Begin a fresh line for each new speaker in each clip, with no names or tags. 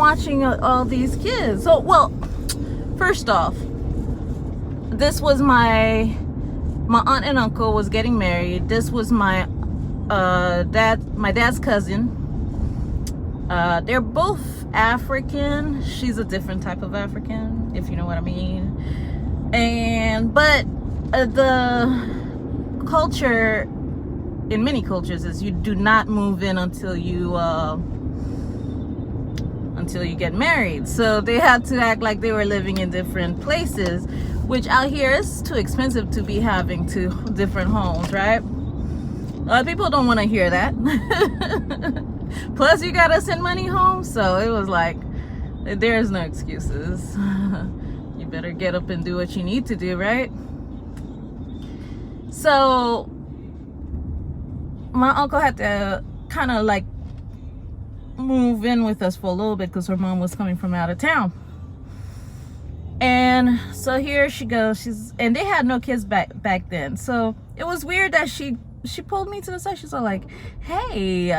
watching all these kids. So, well, first off, this was my aunt and uncle was getting married. This was my dad's cousin. They're both African. She's a different type of African, if you know what I mean. But the culture in many cultures is you do not move in until you get married. So they had to act like they were living in different places, which out here is too expensive to be having two different homes, right? People don't want to hear that. Plus you gotta send money home, so it was like there's no excuses. You better get up and do what you need to do, right? So my uncle had to kind of like move in with us for a little bit because her mom was coming from out of town. And so here she goes. And they had no kids back then, so it was weird that she pulled me to the side. She's all like, hey,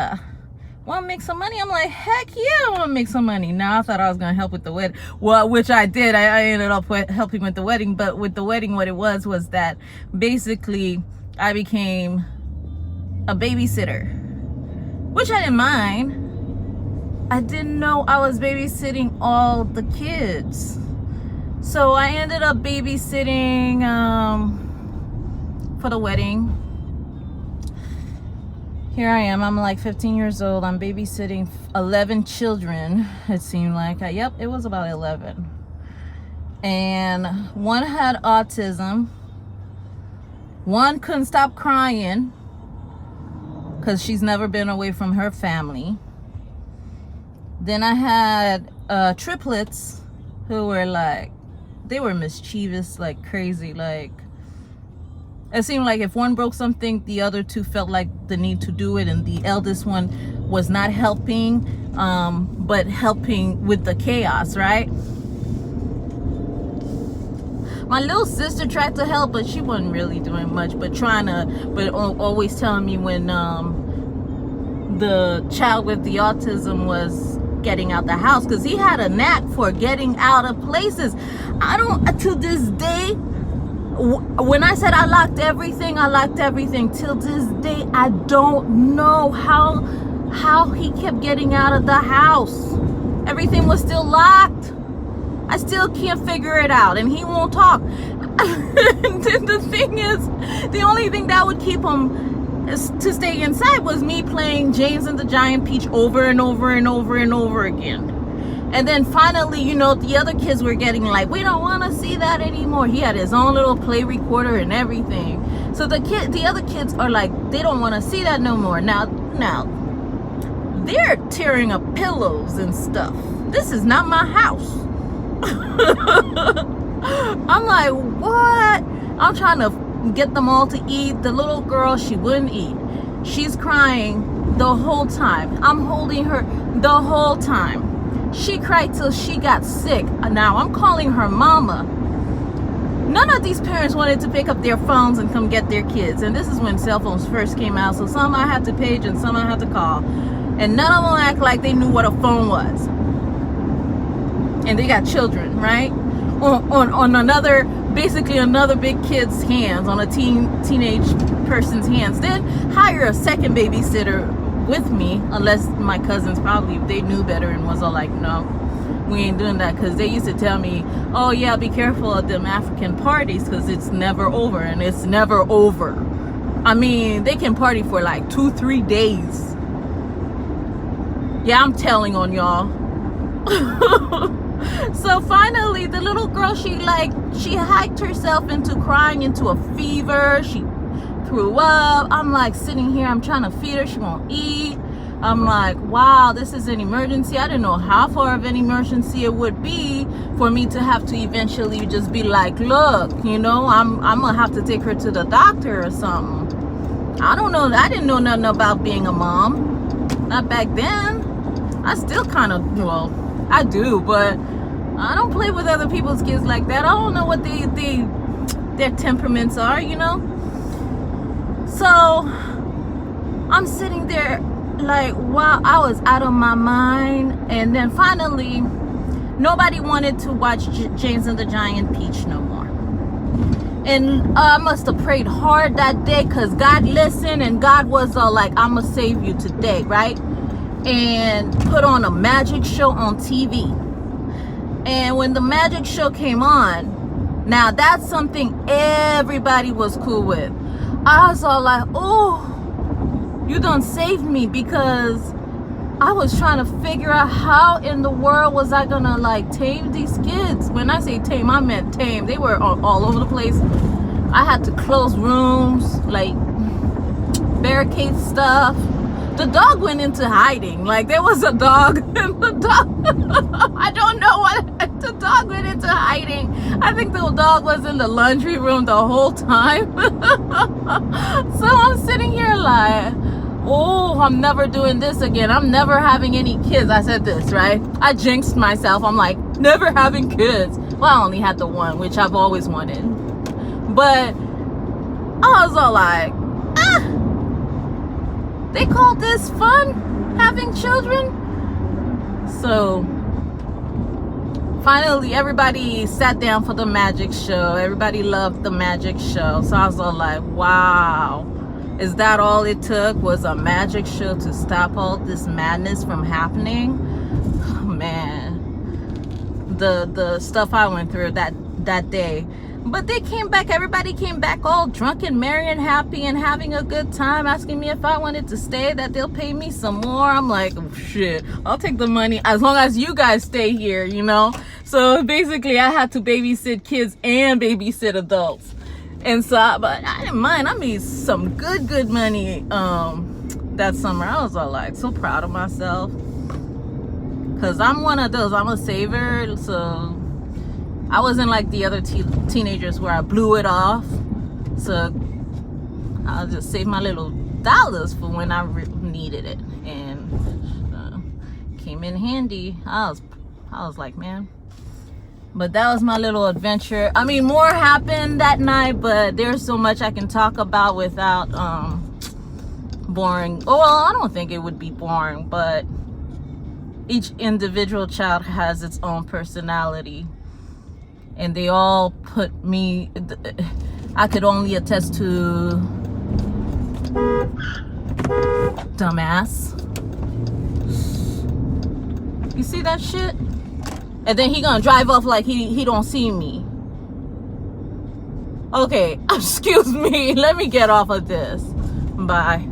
want to make some money? I'm like, heck yeah, I want to make some money. Now I thought I was going to help with the wedding. Well, which I did. I ended up helping with the wedding. But with the wedding, what it was that basically I became a babysitter, which I didn't mind. I didn't know I was babysitting all the kids. So I ended up babysitting for the wedding. Here I am, I'm like 15 years old. I'm babysitting 11 children, it seemed like. Yep, it was about 11. And one had autism. One couldn't stop crying because she's never been away from her family. Then I had triplets who were like, they were mischievous like crazy. Like, it seemed like if one broke something, the other two felt like the need to do it, and the eldest one was not helping, but helping with the chaos, right? My little sister tried to help, but she wasn't really doing much, but always telling me when the child with the autism was getting out the house, because he had a knack for getting out of places. I don't, to this day, when I said I locked everything till this day. I don't know how he kept getting out of the house. Everything was still locked. I still can't figure it out, and he won't talk. The thing is, the only thing that would keep him to stay inside was me playing James and the Giant Peach over and over and over and over again. And then finally, you know, the other kids were getting like, we don't want to see that anymore. He had his own little play recorder and everything. So the other kids are like, they don't want to see that no more. Now, they're tearing up pillows and stuff. This is not my house. I'm like, what? I'm trying to get them all to eat. The little girl, she wouldn't eat. She's crying the whole time. I'm holding her the whole time. She cried till she got sick. Now I'm calling her mama. None of these parents wanted to pick up their phones and come get their kids. And this is when cell phones first came out. So some I had to page and some I had to call. And none of them act like they knew what a phone was. And they got children, right? On another, basically another big kid's hands, on a teenage person's hands. Then hire a second babysitter with me, unless my cousins probably, they knew better and was all like, no, we ain't doing that. Because they used to tell me, oh yeah, be careful of them African parties because it's never over. And it's never over. I mean, they can party for like 2-3 days. Yeah, I'm telling on y'all. So finally the little girl, she hiked herself into crying into a fever. She threw up. I'm like sitting here, I'm trying to feed her, she won't eat. I'm like, wow, this is an emergency. I didn't know how far of an emergency it would be for me to have to eventually just be like, look, you know, I'm gonna have to take her to the doctor or something. I don't know, I didn't know nothing about being a mom, not back then. I still kind of, well, I do, but I don't play with other people's kids like that. I don't know what their temperaments are, you know. So I'm sitting there like, wow, I was out of my mind. And then finally, nobody wanted to watch James and the Giant Peach no more. And I must have prayed hard that day, because God listened, and God was like, I'm gonna save you today, right? And put on a magic show on TV. And when the magic show came on, now that's something everybody was cool with. I was all like, oh, you done saved me, because I was trying to figure out how in the world was I gonna like tame these kids. When I say tame, I meant tame. They were all over the place. I had to close rooms, like barricade stuff. The dog went into hiding. Like, there was a dog, and the dog, I don't know what, the dog went into hiding. I think the dog was in the laundry room the whole time. So I'm sitting here like, oh, I'm never doing this again. I'm never having any kids. I said this, right? I jinxed myself. I'm like, never having kids. Well, I only had the one, which I've always wanted. But I was all like, they call this fun, having children? So finally, everybody sat down for the magic show. Everybody loved the magic show. So I was all like, wow. Is that all it took, was a magic show to stop all this madness from happening? Oh, man, the stuff I went through that day. But they came back, everybody came back all drunk and merry and happy and having a good time, asking me if I wanted to stay, that they'll pay me some more. I'm like, oh, shit, I'll take the money as long as you guys stay here, you know? So basically I had to babysit kids and babysit adults. And so, but I didn't mind. I made some good money that summer. I was all like so proud of myself, because I'm one of those, I'm a saver. So I wasn't like the other teenagers where I blew it off. So I'll just save my little dollars for when I needed it, and came in handy. I was like, man. But that was my little adventure. I mean, more happened that night, but there's so much I can talk about without boring. Oh, well, I don't think it would be boring, but each individual child has its own personality, and they all put me, I could only attest to dumbass. You see that shit? And then he gonna drive off like he don't see me. Okay, excuse me. Let me get off of this. Bye.